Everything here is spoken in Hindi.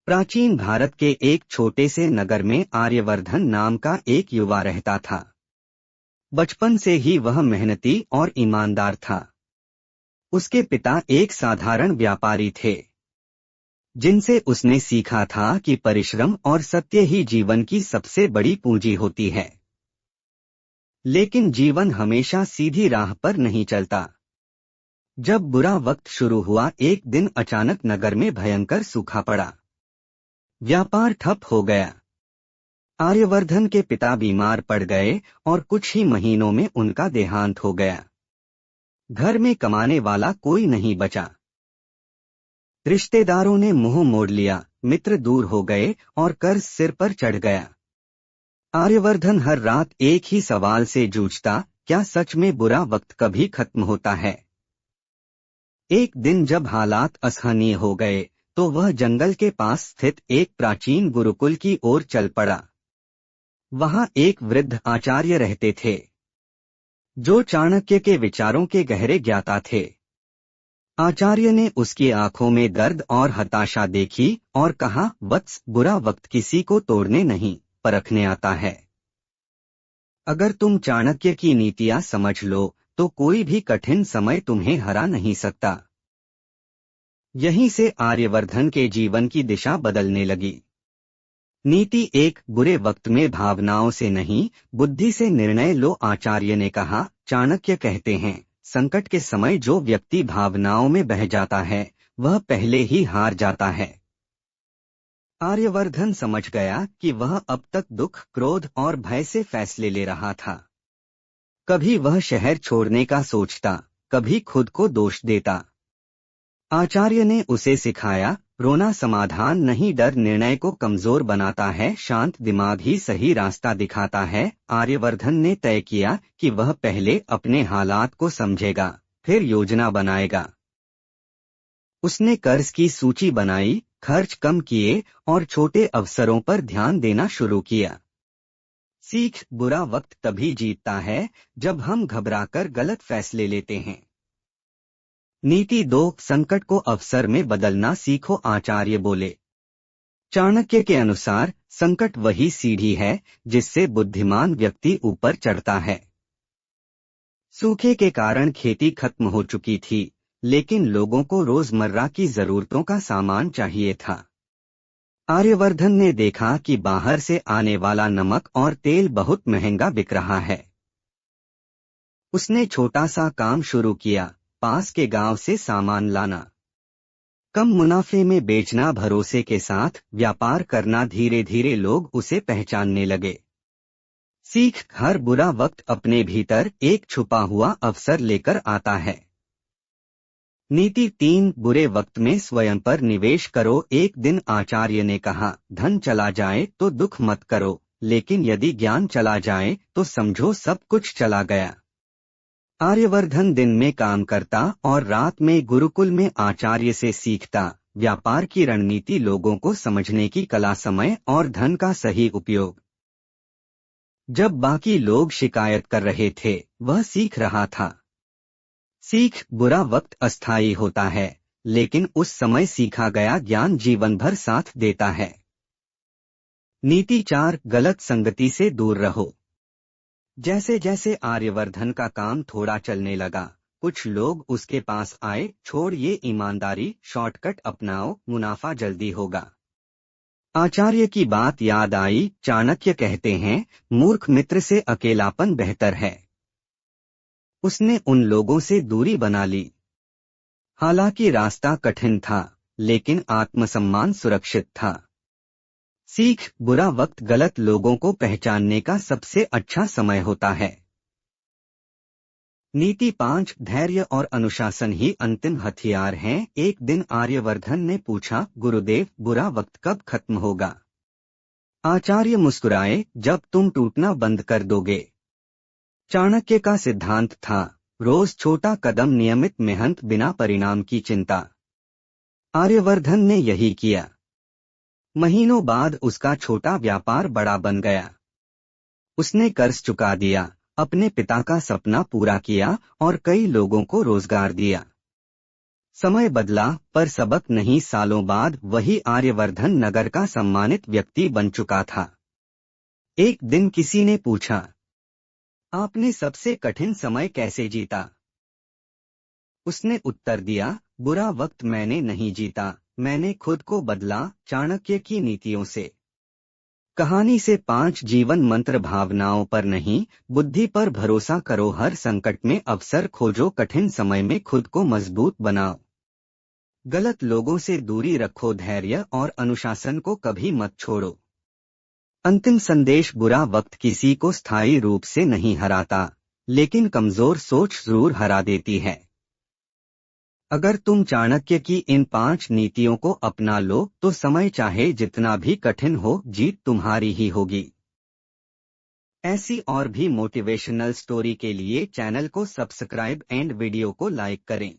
प्राचीन भारत के एक छोटे से नगर में आर्यवर्धन नाम का एक युवा रहता था। बचपन से ही वह मेहनती और ईमानदार था। उसके पिता एक साधारण व्यापारी थे, जिनसे उसने सीखा था कि परिश्रम और सत्य ही जीवन की सबसे बड़ी पूंजी होती है। लेकिन जीवन हमेशा सीधी राह पर नहीं चलता। जब बुरा वक्त शुरू हुआ, एक दिन अचानक नगर में भयंकर सूखा पड़ा। व्यापार ठप हो गया। आर्यवर्धन के पिता बीमार पड़ गए और कुछ ही महीनों में उनका देहांत हो गया। घर में कमाने वाला कोई नहीं बचा। रिश्तेदारों ने मुंह मोड़ लिया, मित्र दूर हो गए और कर्ज सिर पर चढ़ गया। आर्यवर्धन हर रात एक ही सवाल से जूझता, क्या सच में बुरा वक्त कभी खत्म होता है? एक दिन जब हालात असहनीय हो गए, तो वह जंगल के पास स्थित एक प्राचीन गुरुकुल की ओर चल पड़ा। वहां एक वृद्ध आचार्य रहते थे, जो चाणक्य के विचारों के गहरे ज्ञाता थे। आचार्य ने उसकी आंखों में दर्द और हताशा देखी और कहा, वत्स, बुरा वक्त किसी को तोड़ने नहीं, परखने आता है। अगर तुम चाणक्य की नीतियां समझ लो, तो कोई भी कठिन समय तुम्हें हरा नहीं सकता। यहीं से आर्यवर्धन के जीवन की दिशा बदलने लगी। नीति एक, बुरे वक्त में भावनाओं से नहीं, बुद्धि से निर्णय लो। आचार्य ने कहा, चाणक्य कहते हैं, संकट के समय जो व्यक्ति भावनाओं में बह जाता है, वह पहले ही हार जाता है। आर्यवर्धन समझ गया कि वह अब तक दुख, क्रोध और भय से फैसले ले रहा था। कभी वह शहर छोड़ने का सोचता, कभी खुद को दोष देता। आचार्य ने उसे सिखाया, रोना समाधान नहीं, डर निर्णय को कमजोर बनाता है, शांत दिमाग ही सही रास्ता दिखाता है। आर्यवर्धन ने तय किया कि वह पहले अपने हालात को समझेगा, फिर योजना बनाएगा। उसने कर्ज की सूची बनाई, खर्च कम किए और छोटे अवसरों पर ध्यान देना शुरू किया। सीख, बुरा वक्त तभी जीतता है जब हम घबराकर गलत फैसले लेते हैं। नीति 2, संकट को अवसर में बदलना सीखो। आचार्य बोले, चाणक्य के अनुसार संकट वही सीढ़ी है जिससे बुद्धिमान व्यक्ति ऊपर चढ़ता है। सूखे के कारण खेती खत्म हो चुकी थी, लेकिन लोगों को रोजमर्रा की जरूरतों का सामान चाहिए था। आर्यवर्धन ने देखा कि बाहर से आने वाला नमक और तेल बहुत महंगा बिक रहा है। उसने छोटा सा काम शुरू किया, पास के गांव से सामान लाना, कम मुनाफे में बेचना, भरोसे के साथ व्यापार करना। धीरे धीरे लोग उसे पहचानने लगे। सीख, हर बुरा वक्त अपने भीतर एक छुपा हुआ अवसर लेकर आता है। नीति 3, बुरे वक्त में स्वयं पर निवेश करो। एक दिन आचार्य ने कहा, धन चला जाए तो दुख मत करो, लेकिन यदि ज्ञान चला जाए तो समझो सब कुछ चला गया। आर्यवर्धन दिन में काम करता और रात में गुरुकुल में आचार्य से सीखता। व्यापार की रणनीति, लोगों को समझने की कला, समय और धन का सही उपयोग। जब बाकी लोग शिकायत कर रहे थे, वह सीख रहा था। सीख, बुरा वक्त अस्थायी होता है, लेकिन उस समय सीखा गया ज्ञान जीवन भर साथ देता है। नीति 4, गलत संगति से दूर रहो। जैसे जैसे आर्यवर्धन का काम थोड़ा चलने लगा, कुछ लोग उसके पास आए, छोड़ ये ईमानदारी, शॉर्टकट अपनाओ, मुनाफा जल्दी होगा। आचार्य की बात याद आई, चाणक्य कहते हैं, मूर्ख मित्र से अकेलापन बेहतर है। उसने उन लोगों से दूरी बना ली। हालांकि रास्ता कठिन था, लेकिन आत्मसम्मान सुरक्षित था। सीख, बुरा वक्त गलत लोगों को पहचानने का सबसे अच्छा समय होता है। नीति 5, धैर्य और अनुशासन ही अंतिम हथियार हैं। एक दिन आर्यवर्धन ने पूछा, गुरुदेव, बुरा वक्त कब खत्म होगा? आचार्य मुस्कुराए, जब तुम टूटना बंद कर दोगे। चाणक्य का सिद्धांत था, रोज छोटा कदम, नियमित मेहनत, बिना परिणाम की चिंता। आर्यवर्धन ने यही किया। महीनों बाद उसका छोटा व्यापार बड़ा बन गया। उसने कर्ज चुका दिया, अपने पिता का सपना पूरा किया और कई लोगों को रोजगार दिया। समय बदला पर सबक नहीं, सालों बाद वही आर्यवर्धन नगर का सम्मानित व्यक्ति बन चुका था। एक दिन किसी ने पूछा, आपने सबसे कठिन समय कैसे जीता? उसने उत्तर दिया, बुरा वक्त मैंने नहीं जीता, मैंने खुद को बदला, चाणक्य की नीतियों से। कहानी से 5 जीवन मंत्र। भावनाओं पर नहीं, बुद्धि पर भरोसा करो, हर संकट में अवसर खोजो, कठिन समय में खुद को मजबूत बनाओ। गलत लोगों से दूरी रखो, धैर्य और अनुशासन को कभी मत छोड़ो। अंतिम संदेश, बुरा वक्त किसी को स्थायी रूप से नहीं हराता, लेकिन कमजोर सोच जरूर हरा देती है। अगर तुम चाणक्य की इन 5 नीतियों को अपना लो तो समय चाहे जितना भी कठिन हो, जीत तुम्हारी ही होगी। ऐसी और भी मोटिवेशनल स्टोरी के लिए चैनल को सब्सक्राइब एंड वीडियो को लाइक करें।